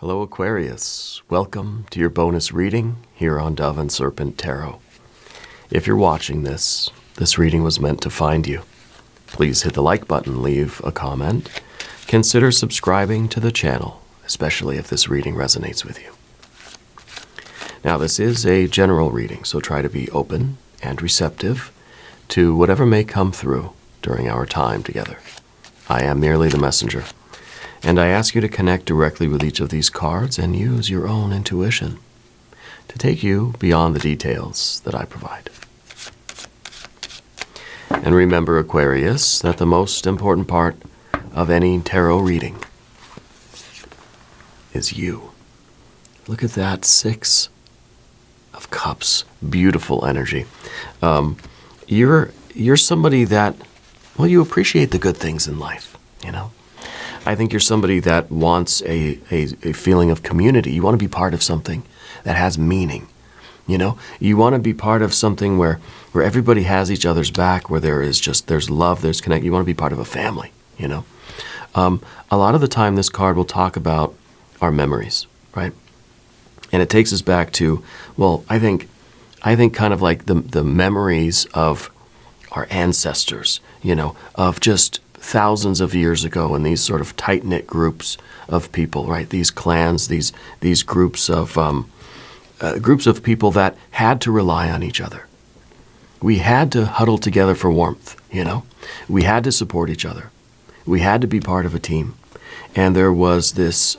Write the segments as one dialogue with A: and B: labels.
A: Hello Aquarius, welcome to your bonus reading here on Dove and Serpent Tarot. If you're watching this reading was meant to find you. Please hit the like button, leave a comment, consider subscribing to the channel, especially if this reading resonates with you. Now this is a general reading, so try to be open and receptive to whatever may come through during our time together. I am merely the messenger. And I ask you to connect directly with each of these cards and use your own intuition to take you beyond the details that I provide. And remember, Aquarius, that the most important part of any tarot reading is you. Look at that, 6 of Cups. Beautiful energy. You're somebody that, well, you appreciate the good things in life, you know. I think you're somebody that wants a feeling of community. You want to be part of something that has meaning. You know, you want to be part of something where everybody has each other's back, where there's love, there's connect. You want to be part of a family, you know. A lot of the time this card will talk about our memories, right? And it takes us back to, well, I think kind of like the memories of our ancestors, you know, of just thousands of years ago in these sort of tight-knit groups of people, right? These clans, these groups of people that had to rely on each other. We had to huddle together for warmth, you know? We had to support each other. We had to be part of a team. And there was this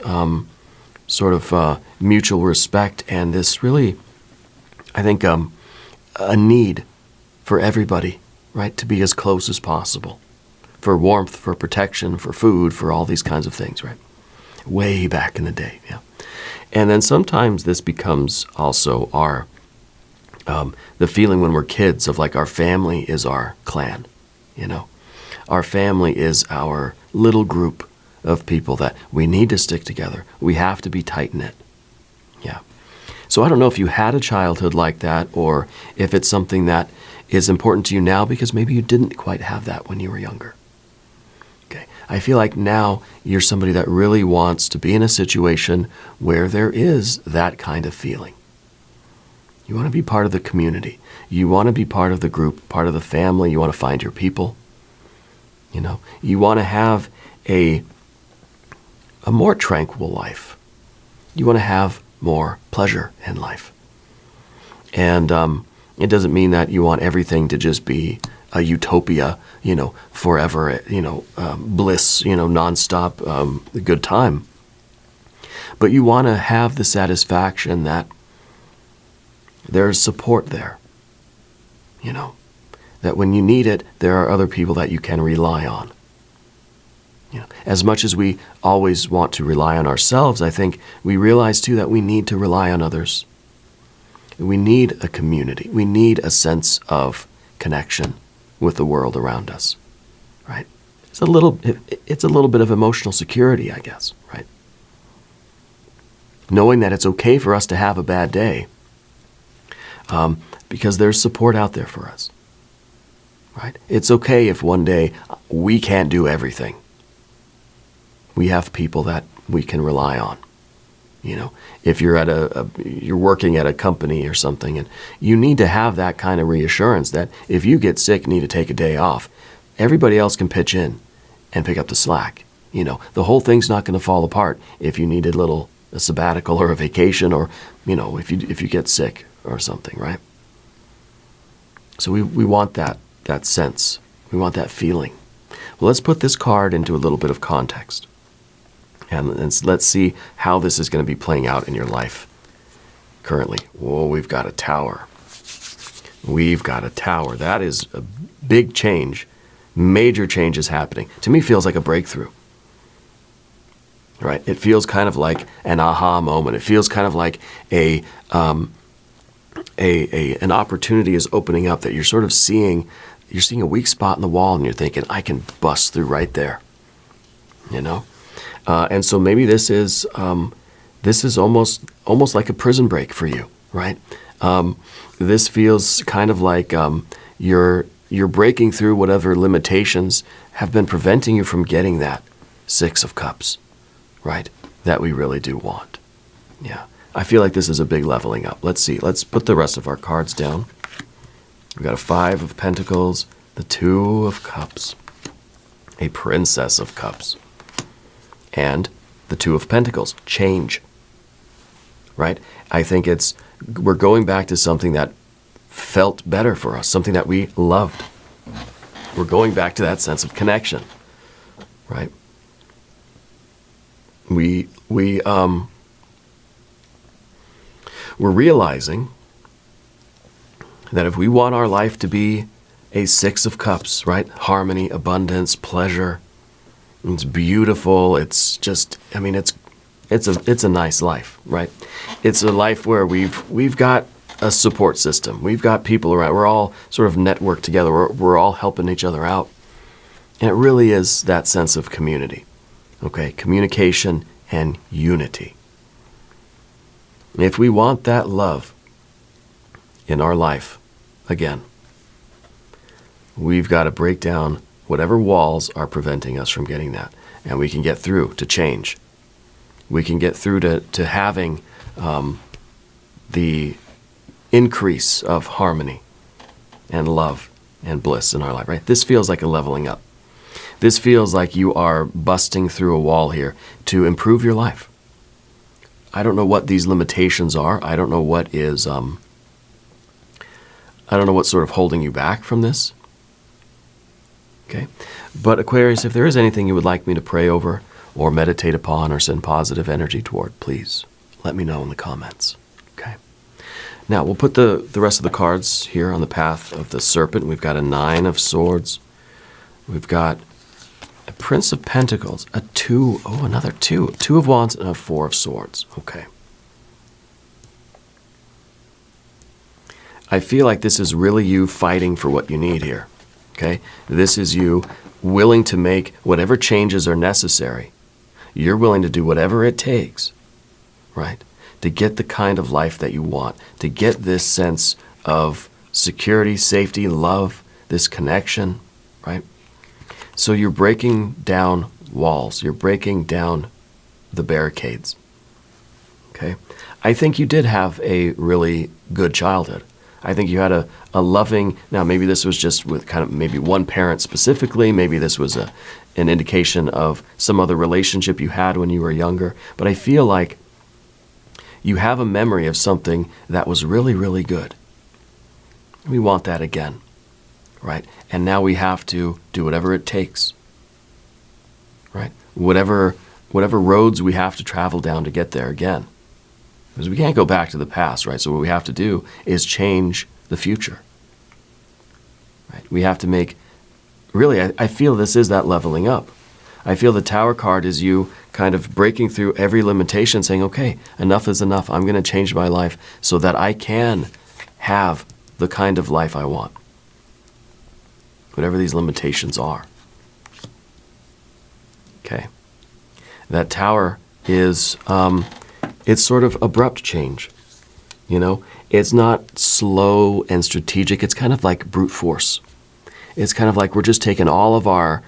A: sort of mutual respect and this really, I think, a need for everybody, right, to be as close as possible. For warmth, for protection, for food, for all these kinds of things, right? Way back in the day, yeah. And then sometimes this becomes also our, the feeling when we're kids of like our family is our clan, you know. Our family is our little group of people that we need to stick together. We have to be tight-knit, yeah. So I don't know if you had a childhood like that or if it's something that is important to you now because maybe you didn't quite have that when you were younger. I feel like now you're somebody that really wants to be in a situation where there is that kind of feeling. You want to be part of the community. You want to be part of the group, part of the family. You want to find your people. You know, you want to have a more tranquil life. You want to have more pleasure in life. And it doesn't mean that you want everything to just be a utopia, you know, forever, you know, bliss, you know, nonstop, good time. But you want to have the satisfaction that there's support there, you know, that when you need it, there are other people that you can rely on. You know, as much as we always want to rely on ourselves, I think we realize too that we need to rely on others. We need a community. We need a sense of connection with the world around us, right? It's a little bit of emotional security, I guess, right? Knowing that it's okay for us to have a bad day because there's support out there for us, right? It's okay if one day we can't do everything. We have people that we can rely on. You know, if you're at you're working at a company or something, and you need to have that kind of reassurance that if you get sick and need to take a day off, everybody else can pitch in and pick up the slack. You know, the whole thing's not going to fall apart if you need a sabbatical or a vacation, or you know, if you get sick or something, right? So we want that sense, we want that feeling. Well, let's put this card into a little bit of context. And let's see how this is going to be playing out in your life currently. Whoa, we've got a tower. We've got a tower. That is a big change. Major change is happening. To me, it feels like a breakthrough. Right? It feels kind of like an aha moment. It feels kind of like an opportunity is opening up that you're sort of seeing. You're seeing a weak spot in the wall, and you're thinking, I can bust through right there. You know. And so maybe this is almost like a prison break for you, right? This feels kind of like you're breaking through whatever limitations have been preventing you from getting that 6 of Cups, right? that we really do want. Yeah. I feel like this is a big leveling up. Let's see. Let's put the rest of our cards down. We've got a 5 of Pentacles, the 2 of Cups, a Princess of Cups, and the 2 of Pentacles, change. Right? I think we're going back to something that felt better for us, something that we loved. We're going back to that sense of connection. Right? We're realizing that if we want our life to be a 6 of Cups, right? Harmony, abundance, pleasure. It's beautiful. It's just, I mean, it's a nice life, right? It's a life where we've got a support system. We've got people around. We're all sort of networked together. We're all helping each other out. And it really is that sense of community. Okay, communication and unity. If we want that love in our life, again, we've got to break down whatever walls are preventing us from getting that. And we can get through to change. We can get through to having the increase of harmony and love and bliss in our life, right? This feels like a leveling up. This feels like you are busting through a wall here to improve your life. I don't know what these limitations are. I don't know what is, I don't know what's sort of holding you back from this. Okay? But Aquarius, if there is anything you would like me to pray over or meditate upon or send positive energy toward, please let me know in the comments. Okay? Now, we'll put the rest of the cards here on the path of the Serpent. We've got a 9 of Swords. We've got a Prince of Pentacles, a 2, another 2. 2 of Wands and a 4 of Swords. Okay. I feel like this is really you fighting for what you need here. Okay? This is you willing to make whatever changes are necessary. You're willing to do whatever it takes, right? To get the kind of life that you want, to get this sense of security, safety, love, this connection, right? So you're breaking down walls. You're breaking down the barricades. Okay? I think you did have a really good childhood. I think you had a loving, now maybe this was just with kind of maybe one parent specifically, maybe this was an indication of some other relationship you had when you were younger, but I feel like you have a memory of something that was really, really good. We want that again. Right? And now we have to do whatever it takes. Right? Whatever roads we have to travel down to get there again. Because we can't go back to the past, right? So what we have to do is change the future. Right? We have to make, really, I feel this is that leveling up. I feel the Tower card is you kind of breaking through every limitation, saying, okay, enough is enough. I'm going to change my life so that I can have the kind of life I want. Whatever these limitations are. Okay. That Tower is, it's sort of abrupt change. You know, it's not slow and strategic. It's kind of like brute force. It's kind of like we're just taking all of our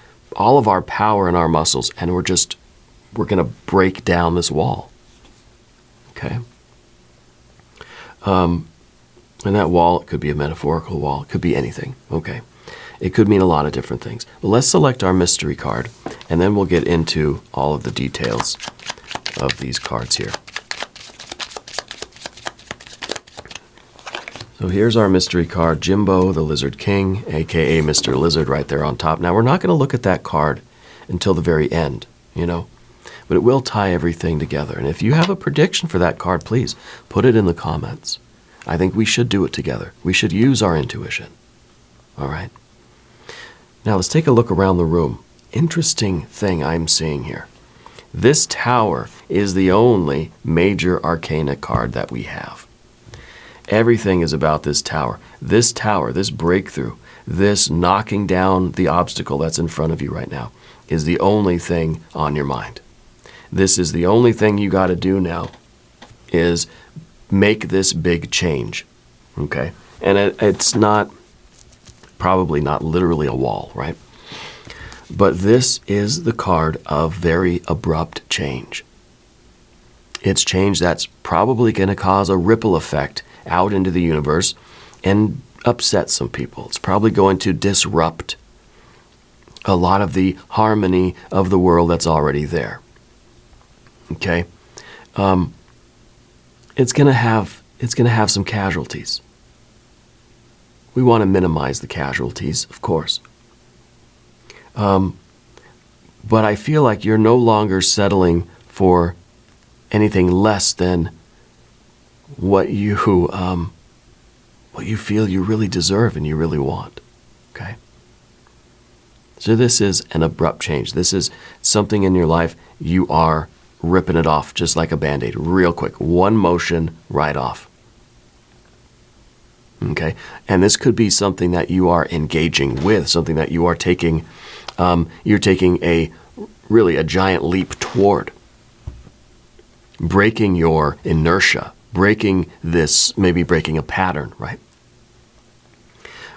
A: power in our muscles and we're going to break down this wall. Okay. And that wall, it could be a metaphorical wall. It could be anything. Okay. It could mean a lot of different things. But let's select our mystery card, and then we'll get into all of the details of these cards here. So here's our mystery card, Jimbo, the Lizard King, a.k.a. Mr. Lizard right there on top. Now, we're not going to look at that card until the very end, you know, but it will tie everything together. And if you have a prediction for that card, please put it in the comments. I think we should do it together. We should use our intuition. All right? Now let's take a look around the room. Interesting thing I'm seeing here. This Tower is the only major arcana card that we have. Everything is about this Tower. This Tower, this breakthrough, this knocking down the obstacle that's in front of you right now is the only thing on your mind. This is the only thing you got to do now is make this big change. Okay? And it's not, probably not literally a wall, right? But this is the card of very abrupt change. It's change that's probably going to cause a ripple effect out into the universe and upset some people. It's probably going to disrupt a lot of the harmony of the world that's already there. Okay? It's going to have some casualties. We want to minimize the casualties, of course. But I feel like you're no longer settling for anything less than what you feel you really deserve and you really want. Okay? So this is an abrupt change. This is something in your life you are ripping it off just like a Band-Aid, real quick. One motion, right off. Okay? And this could be something that you are engaging with, something that you are taking, you're taking a giant leap toward. Breaking your inertia, breaking this, maybe breaking a pattern, right?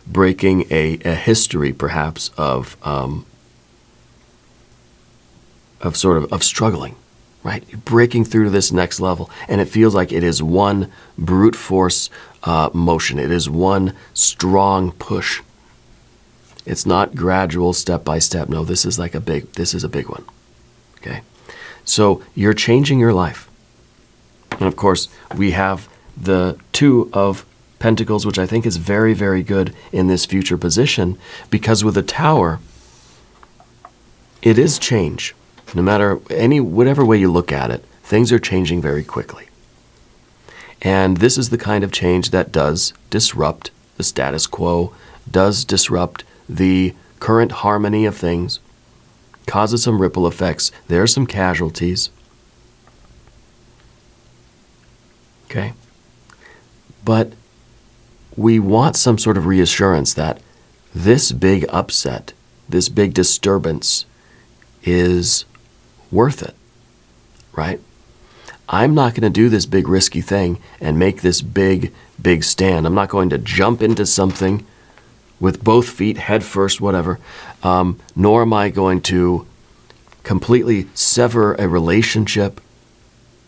A: Breaking a history, perhaps, of struggling, right? You're breaking through to this next level, and it feels like it is one brute force motion. It is one strong push. It's not gradual, step by step. No, this is a big one. Okay, so you're changing your life, and of course we have the Two of Pentacles, which I think is very, very good in this future position, because with the Tower, it is change. No matter whatever way you look at it, things are changing very quickly. And this is the kind of change that does disrupt the status quo, does disrupt the current harmony of things, causes some ripple effects. There are some casualties. Okay? But we want some sort of reassurance that this big upset, this big disturbance is worth it, right? I'm not going to do this big risky thing and make this big stand. I'm not going to jump into something with both feet, head first, whatever, nor am I going to completely sever a relationship,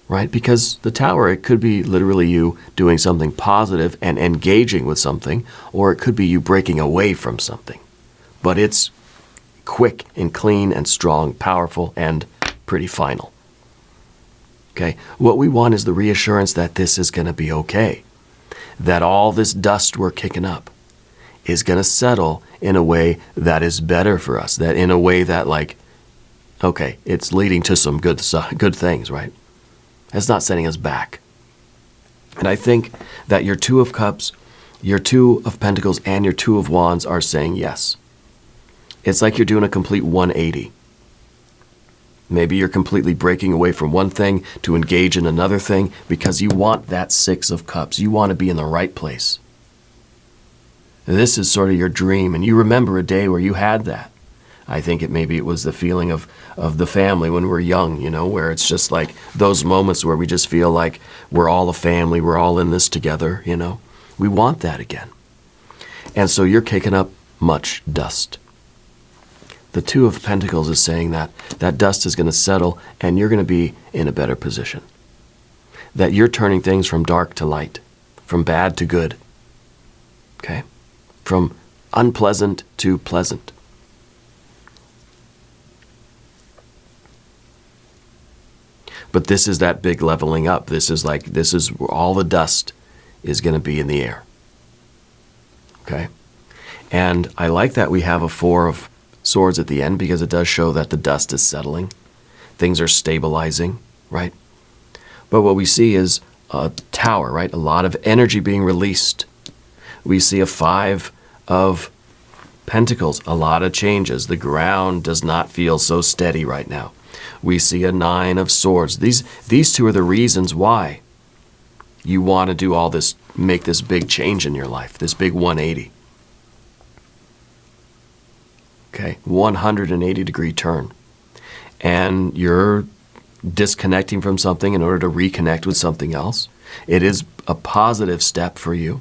A: right? Because the Tower, it could be literally you doing something positive and engaging with something, or it could be you breaking away from something. But it's quick and clean and strong, powerful, and pretty final. Okay? What we want is the reassurance that this is going to be okay. That all this dust we're kicking up is going to settle in a way that is better for us. That in a way that, like, okay, it's leading to some good things, right? It's not setting us back. And I think that your Two of Cups, your Two of Pentacles, and your Two of Wands are saying yes. It's like you're doing a complete 180. Maybe you're completely breaking away from one thing to engage in another thing because you want that Six of Cups. You want to be in the right place. This is sort of your dream, and you remember a day where you had that. I think maybe it was the feeling of the family when we're young, where it's just like those moments where we just feel like we're all a family, we're all in this together, We want that again. And so you're kicking up much dust. The Two of Pentacles is saying that dust is going to settle and you're going to be in a better position. That you're turning things from dark to light, from bad to good. Okay? From unpleasant to pleasant. But this is that big leveling up. This is where all the dust is going to be in the air. Okay? And I like that we have a Four of Swords at the end because it does show that the dust is settling. Things are stabilizing, right? But what we see is a Tower, right? A lot of energy being released. We see a Five of Pentacles, a lot of changes. The ground does not feel so steady right now. We see a Nine of Swords. These two are the reasons why you want to do all this, make this big change in your life, this big 180. Okay, 180-degree turn. And you're disconnecting from something in order to reconnect with something else. It is a positive step for you.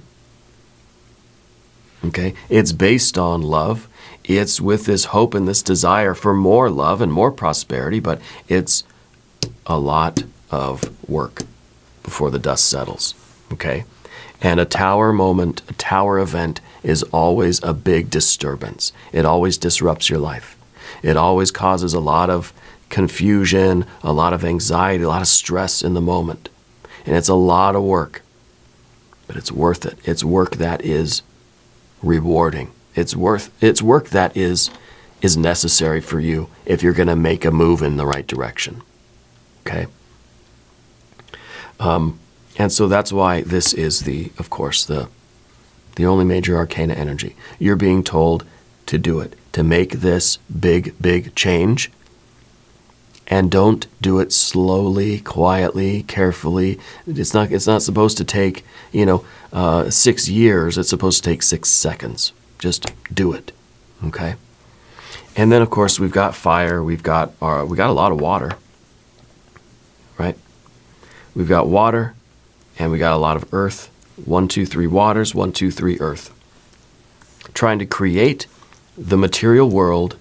A: Okay, it's based on love. It's with this hope and this desire for more love and more prosperity, but it's a lot of work before the dust settles, okay? And a tower moment, a tower event is always a big disturbance. It always disrupts your life. It always causes a lot of confusion, a lot of anxiety, a lot of stress in the moment. And it's a lot of work, but it's worth it. It's work that is rewarding. It's work that is necessary for you if you're going to make a move in the right direction. Okay? And so that's why this is of course, the only major arcana energy. You're being told to do it, to make this big change. And don't do it slowly, quietly, carefully. It's not supposed to take, 6 years. It's supposed to take 6 seconds. Just do it, okay? And then, of course, we've got fire. We got a lot of water, right? We've got water, and we got a lot of earth. 1, 2, 3 waters. 1, 2, 3 earth. Trying to create the material world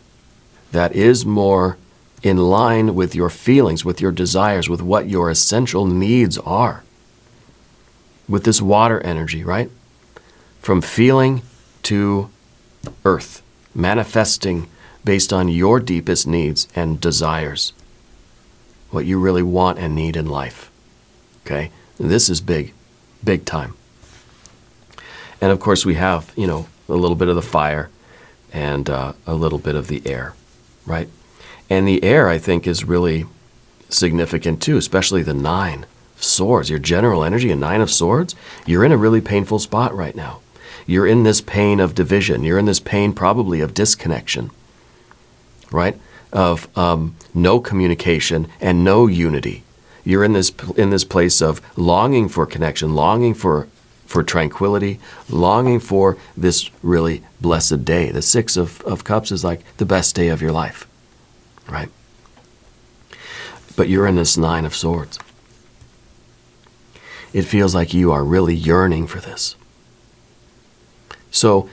A: that is more in line with your feelings, with your desires, with what your essential needs are. With this water energy, right? From feeling to earth, manifesting based on your deepest needs and desires, what you really want and need in life. Okay? This is big time. And of course we have, a little bit of the fire and a little bit of the air, right? And the air, I think, is really significant too, especially the 9 of Swords. Your general energy, a 9 of Swords, you're in a really painful spot right now. You're in this pain of division. You're in this pain probably of disconnection, right? Of no communication and no unity. You're in this place of longing for connection, longing for tranquility, longing for this really blessed day. The 6 of Cups is like the best day of your life. Right? But you're in this 9 of Swords. It feels like you are really yearning for this. So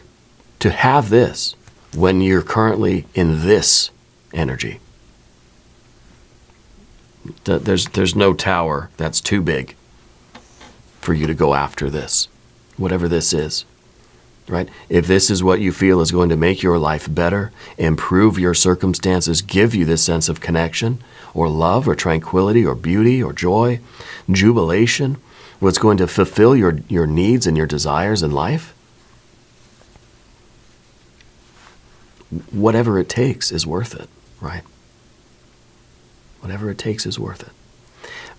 A: to have this when you're currently in this energy, there's no tower that's too big for you to go after this, whatever this is. Right? If this is what you feel is going to make your life better, improve your circumstances, give you this sense of connection or love or tranquility or beauty or joy, jubilation, what's going to fulfill your needs and your desires in life, whatever it takes is worth it, right? Whatever it takes is worth it.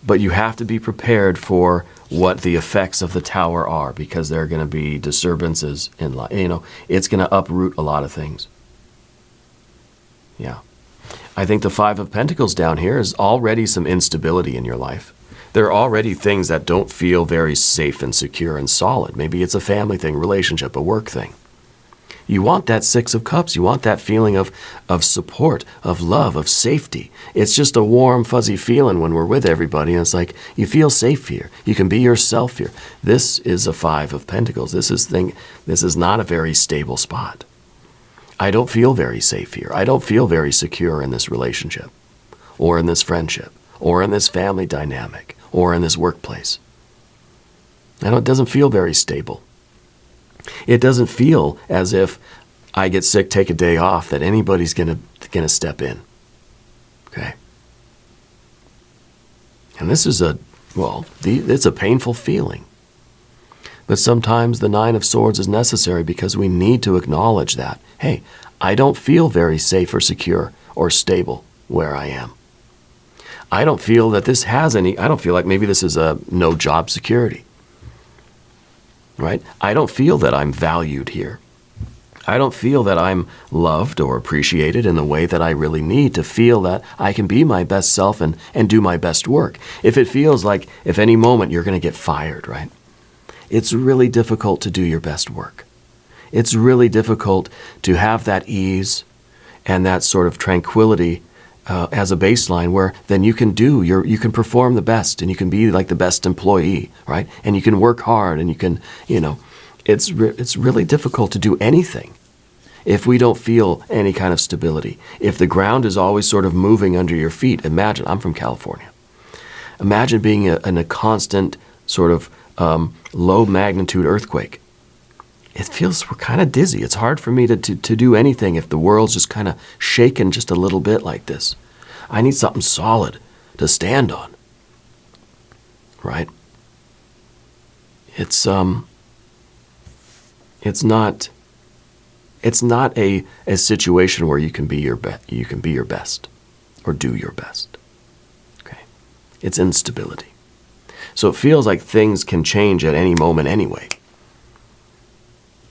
A: But you have to be prepared for what the effects of the tower are, because there are going to be disturbances in life. It's going to uproot a lot of things. Yeah. I think the 5 of Pentacles down here is already some instability in your life. There are already things that don't feel very safe and secure and solid. Maybe it's a family thing, relationship, a work thing. You want that 6 of Cups. You want that feeling of support, of love, of safety. It's just a warm, fuzzy feeling when we're with everybody. And it's like, you feel safe here. You can be yourself here. This is a 5 of Pentacles. This is not a very stable spot. I don't feel very safe here. I don't feel very secure in this relationship, or in this friendship, or in this family dynamic, or in this workplace. It doesn't feel very stable. It doesn't feel as if I get sick, take a day off, that anybody's gonna step in. Okay. And this is it's a painful feeling. But sometimes the 9 of Swords is necessary because we need to acknowledge that, hey, I don't feel very safe or secure or stable where I am. I don't feel that this has I don't feel like maybe this is a no job security. Right? I don't feel that I'm valued here. I don't feel that I'm loved or appreciated in the way that I really need to feel that I can be my best self and do my best work. If it feels like if any moment you're going to get fired, right? It's really difficult to do your best work. It's really difficult to have that ease and that sort of tranquility as a baseline, where then you can you can perform the best, and you can be like the best employee, right? And you can work hard, and you can, it's really difficult to do anything if we don't feel any kind of stability. If the ground is always sort of moving under your feet, imagine, I'm from California. Imagine being in a constant sort of low magnitude earthquake. It feels, we're kind of dizzy. It's hard for me to do anything if the world's just kind of shaking just a little bit like this. I need something solid to stand on, right? It's not a situation where you can be your best or do your best. Okay, it's instability. So it feels like things can change at any moment anyway.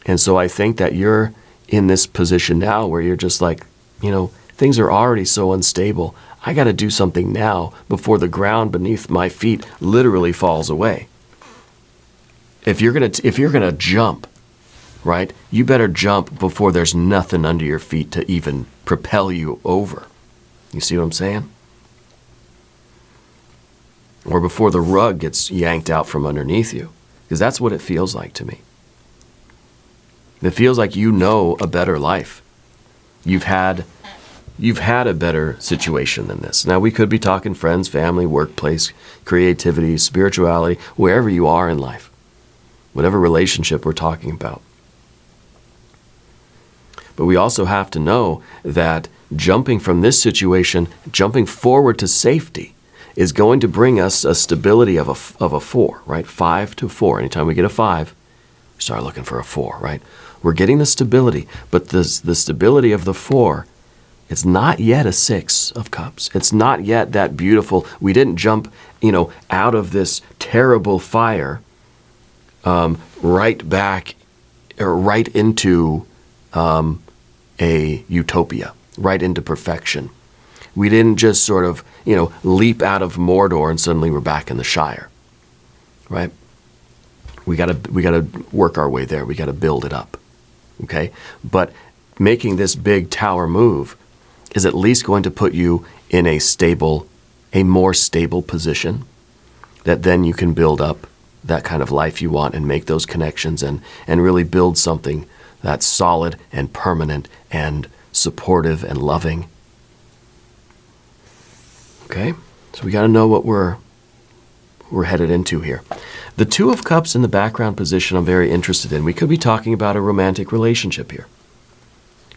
A: And so I think that you're in this position now where you're just like, things are already so unstable. I got to do something now before the ground beneath my feet literally falls away. If you're gonna jump, right, you better jump before there's nothing under your feet to even propel you over. You see what I'm saying? Or before the rug gets yanked out from underneath you, because that's what it feels like to me. It feels like a better life. You've had a better situation than this. Now, we could be talking friends, family, workplace, creativity, spirituality, wherever you are in life, whatever relationship we're talking about. But we also have to know that jumping from this situation, jumping forward to safety, is going to bring us a stability of a 4, right? 5 to 4. Anytime we get a 5, we start looking for a 4, right? We're getting the stability, but the stability of the 4, it's not yet a 6 of cups. It's not yet that beautiful. We didn't jump, out of this terrible fire right back or right into a utopia, right into perfection. We didn't just sort of, leap out of Mordor and suddenly we're back in the Shire, right? We gotta work our way there. We gotta build it up, okay? But making this big tower move is at least going to put you in a more stable position that then you can build up that kind of life you want and make those connections and really build something that's solid and permanent and supportive and loving. Okay? So we got to know what we're headed into here. The 2 of Cups in the background position I'm very interested in. We could be talking about a romantic relationship here.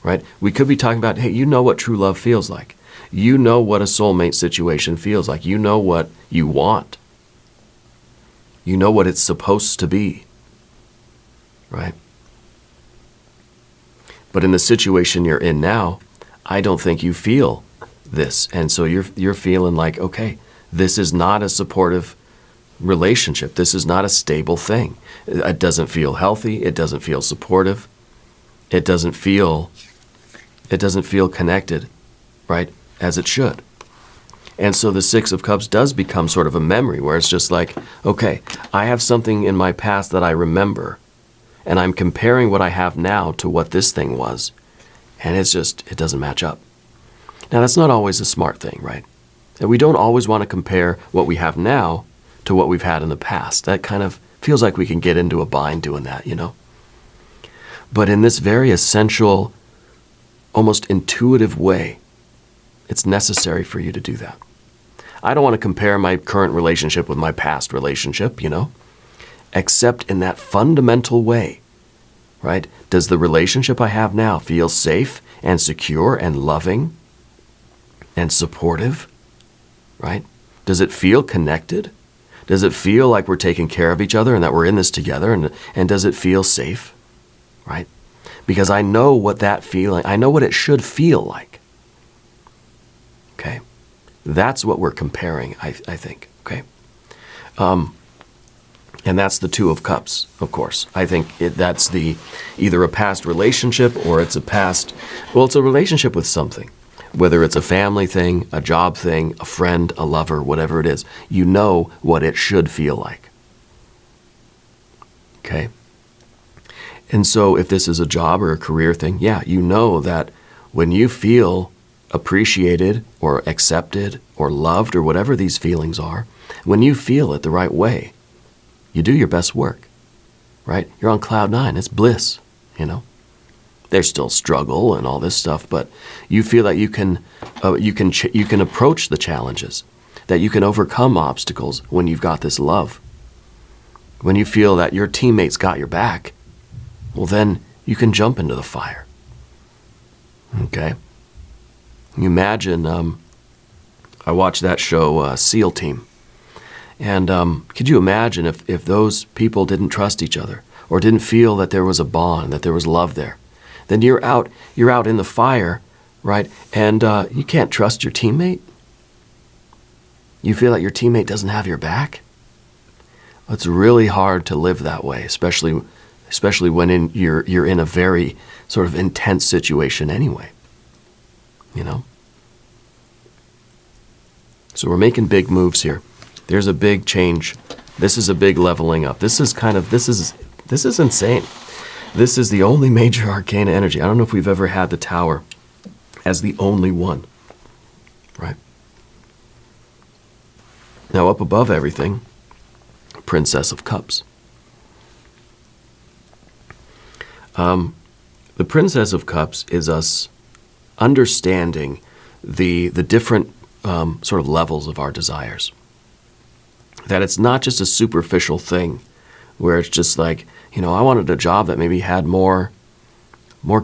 A: Right? We could be talking about, hey, you know what true love feels like. You know what a soulmate situation feels like. You know what you want. You know what it's supposed to be. Right? But in the situation you're in now, I don't think you feel this. And so you're feeling like, okay, this is not a supportive relationship. This is not a stable thing. It doesn't feel healthy. It doesn't feel supportive. It doesn't feel connected, right, as it should. And so the 6 of Cups does become sort of a memory where it's just like, okay, I have something in my past that I remember, and I'm comparing what I have now to what this thing was, and it doesn't match up. Now, that's not always a smart thing, right? And we don't always want to compare what we have now to what we've had in the past. That kind of feels like we can get into a bind doing that, But in this very essential, almost intuitive way, it's necessary for you to do that. I don't want to compare my current relationship with my past relationship, except in that fundamental way, right? Does the relationship I have now feel safe and secure and loving and supportive, right? Does it feel connected? Does it feel like we're taking care of each other and that we're in this together? And does it feel safe, right? Because I know what I know what it should feel like. Okay? That's what we're comparing, I think, okay? And that's the 2 of Cups, of course. I think that's either a past relationship or it's it's a relationship with something. Whether it's a family thing, a job thing, a friend, a lover, whatever it is, you know what it should feel like. Okay? And so if this is a job or a career thing, yeah, you know that when you feel appreciated or accepted or loved or whatever these feelings are, when you feel it the right way, you do your best work, right? You're on cloud 9. It's bliss, There's still struggle and all this stuff, but you feel that you can approach the challenges. that you can overcome obstacles when you've got this love. When you feel that your teammates got your back, well, then you can jump into the fire. Okay? You imagine, I watched that show, SEAL Team. And could you imagine if those people didn't trust each other or didn't feel that there was a bond, that there was love there? Then you're out in the fire, right? And you can't trust your teammate. You feel that your teammate doesn't have your back. It's really hard to live that way, especially when you're in a very sort of intense situation anyway. You know? So we're making big moves here. There's a big change. This is a big leveling up. This is insane. This is the only major arcana energy. I don't know if we've ever had the Tower as the only one, right? Now up above everything, Princess of Cups. The Princess of Cups is us understanding the different sort of levels of our desires. That it's not just a superficial thing where it's just like, I wanted a job that maybe had more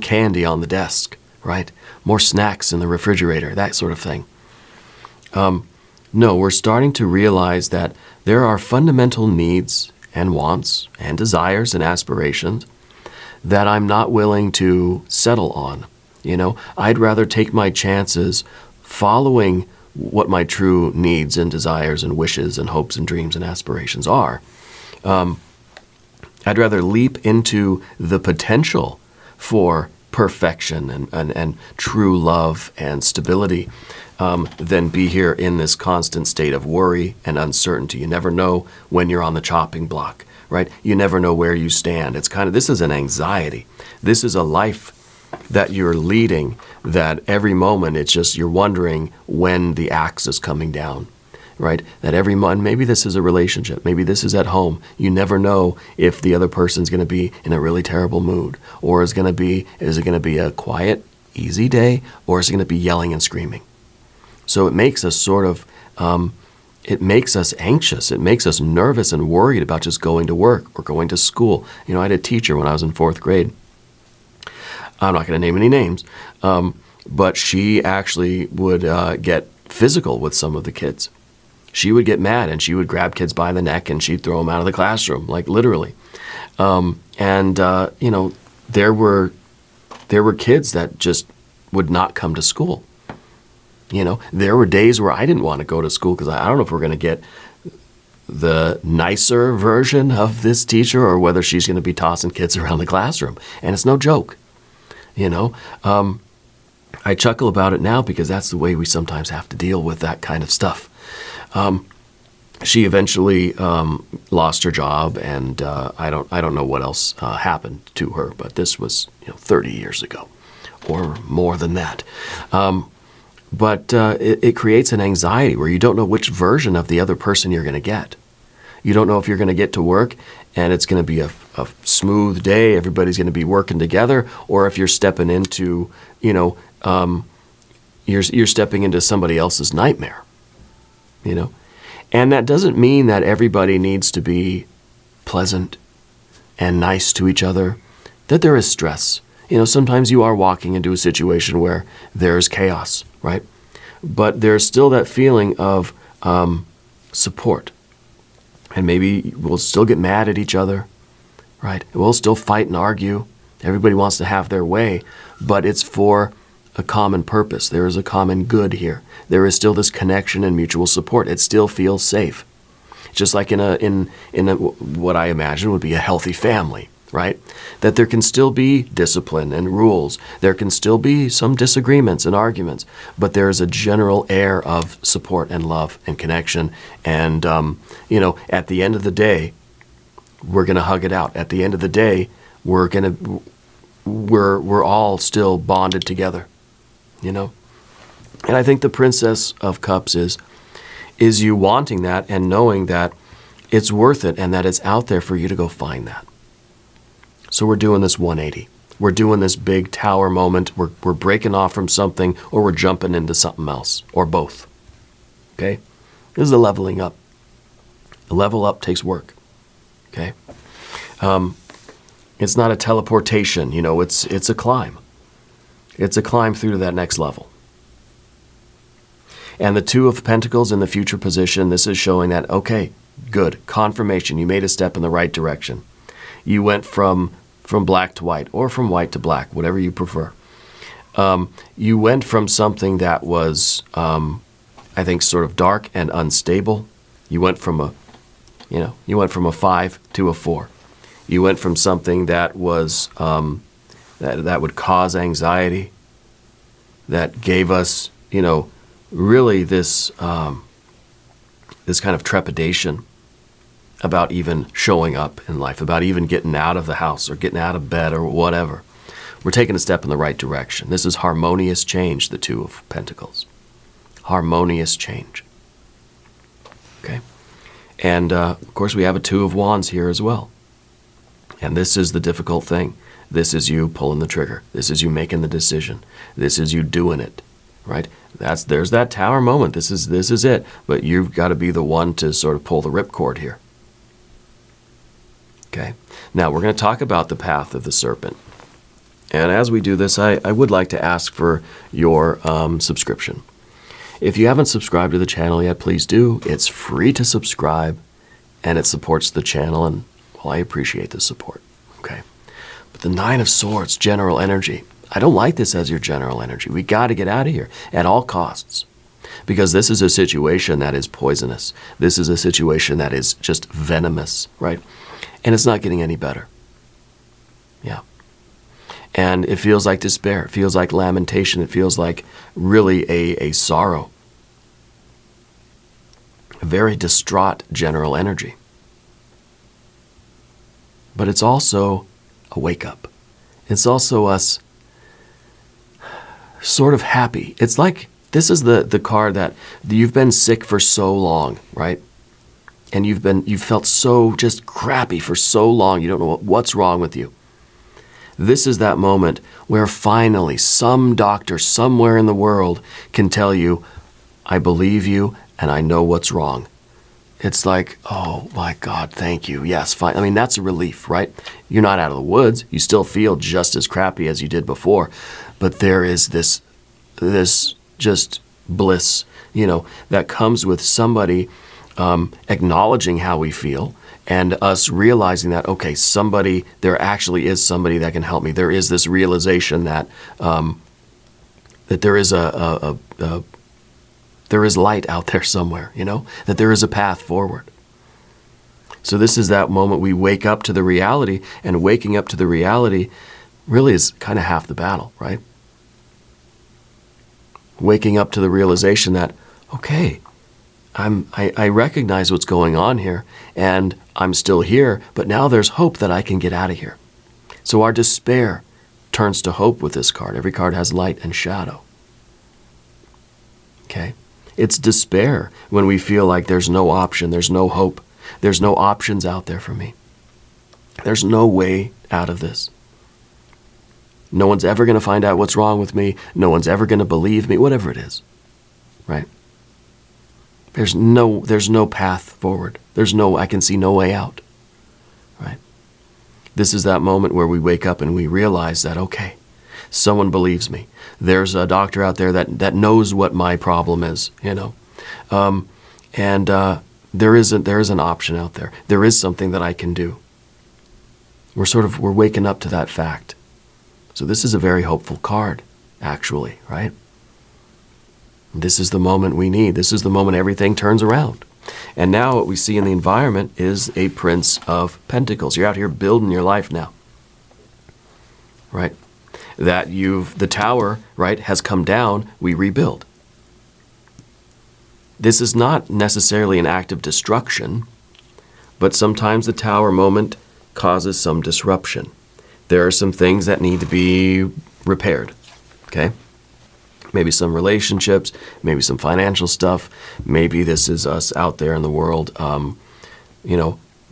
A: candy on the desk, right? More snacks in the refrigerator, that sort of thing. No, we're starting to realize that there are fundamental needs and wants and desires and aspirations that I'm not willing to settle on. I'd rather take my chances following what my true needs and desires and wishes and hopes and dreams and aspirations are. I'd rather leap into the potential for perfection and true love and stability than be here in this constant state of worry and uncertainty. You never know when you're on the chopping block, right? You never know where you stand. This is an anxiety. This is a life that you're leading, that every moment it's just you're wondering when the axe is coming down, right? That every month, maybe this is a relationship, maybe this is at home. You never know if the other person's going to be in a really terrible mood, or is it going to be a quiet, easy day, or is it going to be yelling and screaming? So it makes us it makes us anxious. It makes us nervous and worried about just going to work or going to school. I had a teacher when I was in 4th grade. I'm not going to name any names, but she actually would get physical with some of the kids. She would get mad and she would grab kids by the neck and she'd throw them out of the classroom, like literally. There were kids that just would not come to school. There were days where I didn't want to go to school because I don't know if we're going to get the nicer version of this teacher or whether she's going to be tossing kids around the classroom. And it's no joke. I chuckle about it now because that's the way we sometimes have to deal with that kind of stuff. She eventually lost her job, and I don't know what else happened to her, but this was 30 years ago, or more than that. But it creates an anxiety where you don't know which version of the other person you're going to get. You don't know if you're going to get to work and it's going to be a smooth day, everybody's going to be working together, or if you're stepping into, you're stepping into somebody else's nightmare, And that doesn't mean that everybody needs to be pleasant and nice to each other, that there is stress. Sometimes you are walking into a situation where there's chaos, right? But there's still that feeling of support. And maybe we'll still get mad at each other, right? We'll still fight and argue. Everybody wants to have their way, but it's for a common purpose. There is a common good here. There is still this connection and mutual support. It still feels safe. Just like in a what I imagine would be a healthy family, right? That there can still be discipline and rules. There can still be some disagreements and arguments, but there is a general air of support and love and connection. And, at the end of the day, we're going to hug it out. At the end of the day, we're all still bonded together, And I think the Princess of Cups is you wanting that and knowing that it's worth it and that it's out there for you to go find that. So we're doing this 180. We're doing this big tower moment. We're breaking off from something, or we're jumping into something else, or both. Okay? This is a leveling up. A level up takes work. Okay? It's not a teleportation, it's a climb. It's a climb through to that next level. And the Two of Pentacles in the future position, this is showing that, okay, good, confirmation, you made a step in the right direction. You went from black to white, or from white to black, whatever you prefer. You went from something that was, I think, sort of dark and unstable. You went from a 5 to a 4. You went from something that was, that would cause anxiety, that gave us, really this this kind of trepidation about even showing up in life, about even getting out of the house or getting out of bed or whatever. We're taking a step in the right direction. This is harmonious change, the Two of Pentacles. Harmonious change. Okay? And, of course, we have a Two of Wands here as well. And this is the difficult thing. This is you pulling the trigger. This is you making the decision. This is you doing it. Right? There's that Tower moment. This is it. But you've got to be the one to sort of pull the ripcord here. Okay. Now we're going to talk about the path of the serpent. And as we do this, I would like to ask for your subscription. If you haven't subscribed to the channel yet, please do. It's free to subscribe, and it supports the channel, and well, I appreciate the support. Okay. But the Nine of Swords, general energy. I don't like this as your general energy. We got to get out of here at all costs, because this is a situation that is poisonous. This is a situation that is just venomous, right? And it's not getting any better. Yeah. And it feels like despair. It feels like lamentation. It feels like really a sorrow. A very distraught general energy. But it's also a wake-up. It's also us sort of happy. It's like this is the card that you've been sick for so long, right? And you've felt so just crappy for so long. You don't know what's wrong with you. This is that moment where finally some doctor somewhere in the world can tell you, I believe you and I know what's wrong. It's like, oh my God, thank you. Yes, fine. I mean, that's a relief, right? You're not out of the woods. You still feel just as crappy as you did before. But there is this just bliss, that comes with somebody acknowledging how we feel, and us realizing that, okay, there actually is somebody that can help me. There is this realization that that there is there is light out there somewhere, that there is a path forward. So this is that moment we wake up to the reality, and waking up to the reality really is kind of half the battle, right? Waking up to the realization that, okay, I recognize what's going on here, and I'm still here, but now there's hope that I can get out of here. So our despair turns to hope with this card. Every card has light and shadow. Okay? It's despair when we feel like there's no option, there's no hope, there's no options out there for me. There's no way out of this. No one's ever going to find out what's wrong with me. No one's ever going to believe me, whatever it is, right? There's no path forward. I can see no way out, right? This is that moment where we wake up and we realize that, okay, someone believes me. There's a doctor out there that knows what my problem is, and there is an option out there. There is something that I can do. We're waking up to that fact. So this is a very hopeful card, actually, right? This is the moment we need. This is the moment everything turns around. And now what we see in the environment is a Prince of Pentacles. You're out here building your life now, right? That the tower, right, has come down, we rebuild. This is not necessarily an act of destruction, but sometimes the tower moment causes some disruption. There are some things that need to be repaired, okay? Maybe some relationships, maybe some financial stuff. Maybe this is us out there in the world,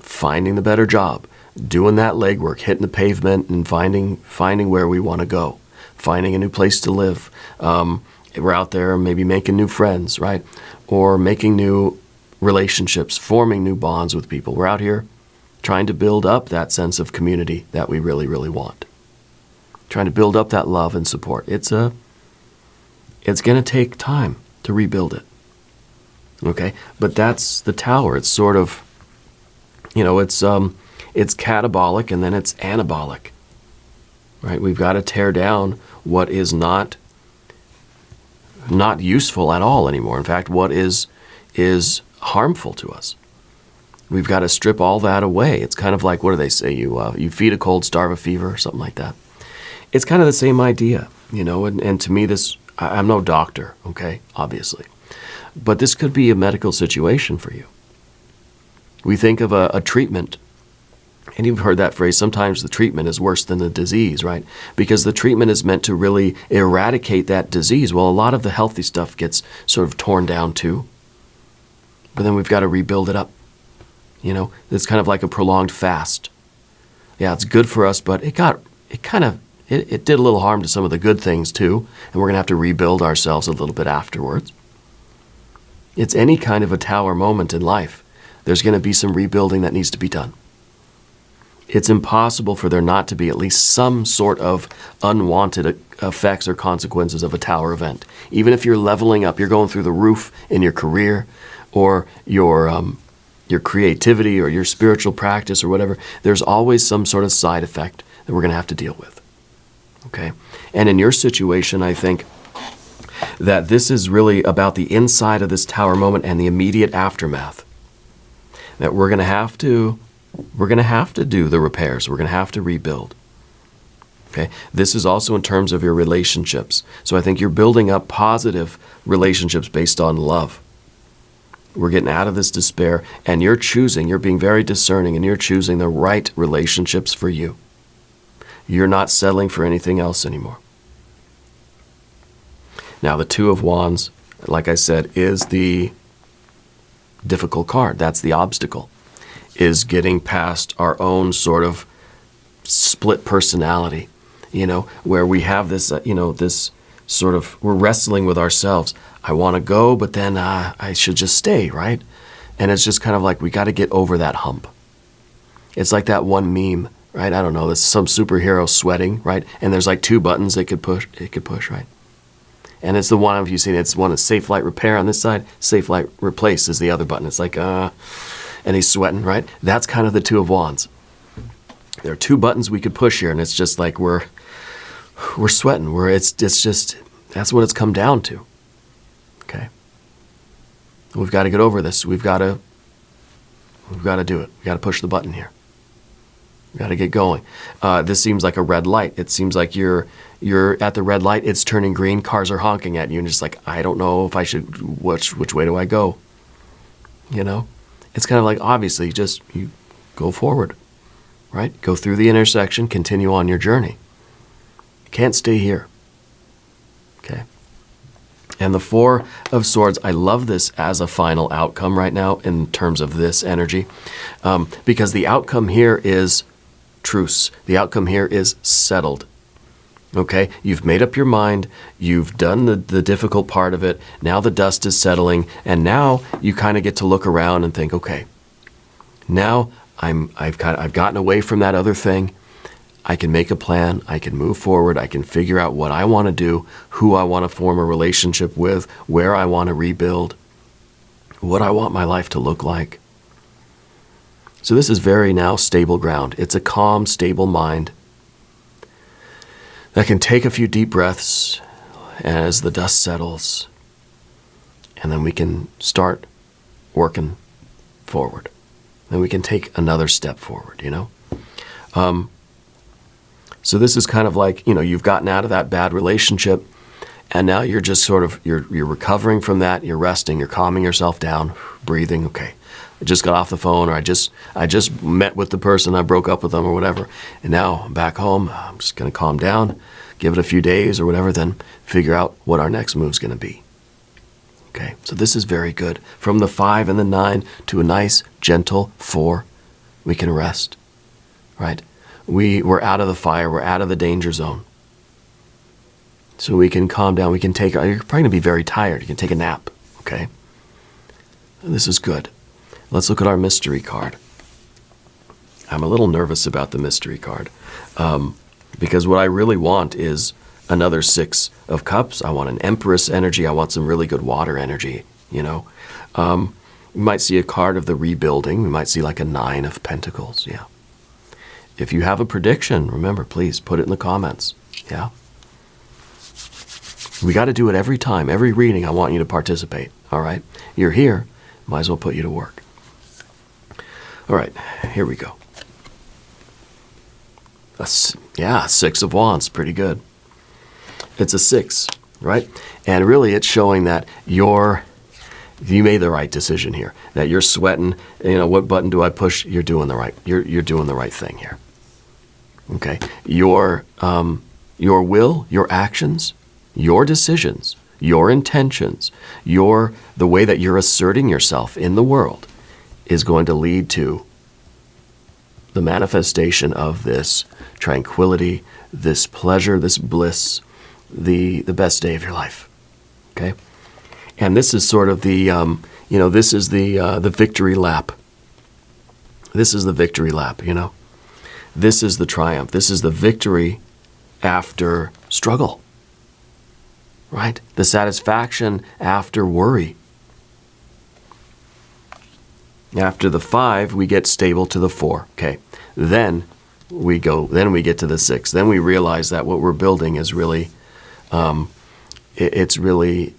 A: finding the better job, doing that legwork, hitting the pavement and finding where we want to go, finding a new place to live. We're out there maybe making new friends, right? Or making new relationships, forming new bonds with people. We're out here trying to build up that sense of community that we really, really want. Trying to build up that love and support. It's going to take time to rebuild it. Okay? But that's the tower. It's sort of, it's catabolic and then it's anabolic. Right? We've got to tear down what is not useful at all anymore. In fact, what is harmful to us. We've got to strip all that away. It's kind of like, what do they say? You feed a cold, starve a fever, or something like that. It's kind of the same idea, and to me I'm no doctor, okay, obviously. But this could be a medical situation for you. We think of a treatment, and you've heard that phrase, sometimes the treatment is worse than the disease, right? Because the treatment is meant to really eradicate that disease. Well, a lot of the healthy stuff gets sort of torn down too. But then we've got to rebuild it up. It's kind of like a prolonged fast. Yeah, it's good for us, but it did a little harm to some of the good things too, and we're going to have to rebuild ourselves a little bit afterwards. It's any kind of a tower moment in life. There's going to be some rebuilding that needs to be done. It's impossible for there not to be at least some sort of unwanted effects or consequences of a tower event. Even if you're leveling up, you're going through the roof in your career or your creativity or your spiritual practice or whatever, there's always some sort of side effect that we're going to have to deal with. Okay? And in your situation, I think that this is really about the inside of this tower moment and the immediate aftermath. That we're going to have to do the repairs. We're going to have to rebuild. Okay? This is also in terms of your relationships. So I think you're building up positive relationships based on love. We're getting out of this despair, and you're being very discerning, and you're choosing the right relationships for you. You're not settling for anything else anymore. Now, the Two of Wands, like I said, is the difficult card. That's the obstacle, is getting past our own sort of split personality, where we have this, this sort of, we're wrestling with ourselves. I want to go, but then I should just stay, right? And it's just kind of like we got to get over that hump. It's like that one meme, right? I don't know, there's some superhero sweating, right? And there's like two buttons it could push, right? And it's the one, if you've seen it, it's one is safe light repair on this side, safe light replace is the other button. It's like, and he's sweating, right? That's kind of the Two of Wands. There are two buttons we could push here, and it's just like we're sweating. It's just, that's what it's come down to. Okay? We've got to get over this. We've got to do it. We've got to push the button here. We've got to get going. This seems like a red light. It seems like you're at the red light. It's turning green. Cars are honking at you, and just like, I don't know if I should. Which way do I go? It's kind of like, obviously, just you go forward, right? Go through the intersection. Continue on your journey. You can't stay here. Okay. And the Four of Swords, I love this as a final outcome right now in terms of this energy, because the outcome here is truce. The outcome here is settled. Okay? You've made up your mind. You've done the difficult part of it. Now the dust is settling, and now you kind of get to look around and think, okay, now I've gotten away from that other thing. I can make a plan, I can move forward, I can figure out what I want to do, who I want to form a relationship with, where I want to rebuild, what I want my life to look like. So this is very now stable ground. It's a calm, stable mind that can take a few deep breaths as the dust settles, and then we can start working forward. Then we can take another step forward, So this is kind of like, you've gotten out of that bad relationship, and now you're just sort of, you're recovering from that, you're resting, you're calming yourself down, breathing, okay. I just got off the phone, or I just met with the person, I broke up with them or whatever, and now I'm back home, I'm just going to calm down, give it a few days or whatever, then figure out what our next move's going to be. Okay, so this is very good. From the 5 and the 9 to a nice, gentle 4, we can rest, right? We're out of the fire. We're out of the danger zone. So we can calm down. We can you're probably going to be very tired. You can take a nap, okay? This is good. Let's look at our mystery card. I'm a little nervous about the mystery card because what I really want is another 6 of Cups. I want an Empress energy. I want some really good water energy, you know. You might see a card of the rebuilding. We might see like a 9 of Pentacles, yeah. If you have a prediction, remember, please put it in the comments, yeah. We got to do it every time, every reading. I want you to participate, all right? You're here, might as well put you to work. All right, here we go. Yeah, 6 of Wands, pretty good. It's a 6, right? And really it's showing that you made the right decision here, that you're sweating, you know, what button do I push? You're doing the right, you're doing the right thing here. Okay? Your will, your actions, your decisions, your intentions, the way that you're asserting yourself in the world is going to lead to the manifestation of this tranquility, this pleasure, this bliss, the best day of your life. Okay? And this is sort of the, this is the victory lap. This is the victory lap, you know. This is the triumph. This is the victory after struggle. Right? The satisfaction after worry. After the 5, we get stable to the 4. Okay. Then we get to the 6. Then we realize that what we're building is really, it's really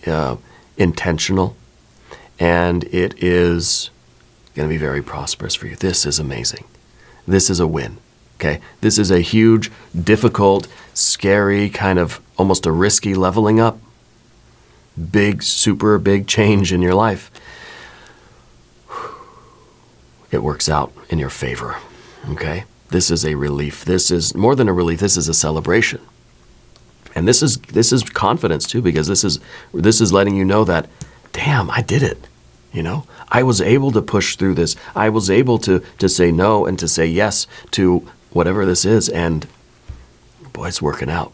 A: intentional, and it is going to be very prosperous for you. This is amazing. This is a win. Okay. This is a huge, difficult, scary, kind of almost a risky leveling up. Big, super big change in your life. It works out in your favor. Okay? This is a relief. This is more than a relief. This is a celebration. And this is confidence too, because this is letting you know that, damn, I did it. You know? I was able to push through this. I was able to say no and to say yes to whatever this is, and boy, it's working out.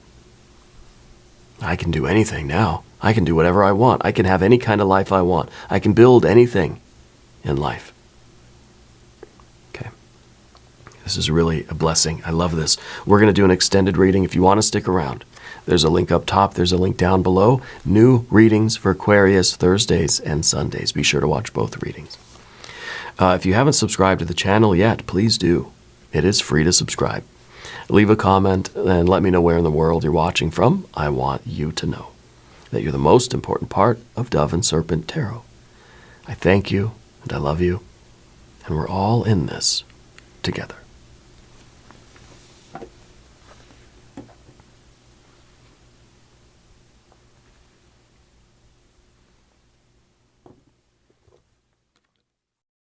A: I can do anything now. I can do whatever I want. I can have any kind of life I want. I can build anything in life. Okay. This is really a blessing. I love this. We're going to do an extended reading. If you want to stick around, there's a link up top. There's a link down below. New readings for Aquarius Thursdays and Sundays. Be sure to watch both readings. If you haven't subscribed to the channel yet, please do. It is free to subscribe. Leave a comment and let me know where in the world you're watching from. I want you to know that you're the most important part of Dove and Serpent Tarot. I thank you and I love you, and we're all in this together.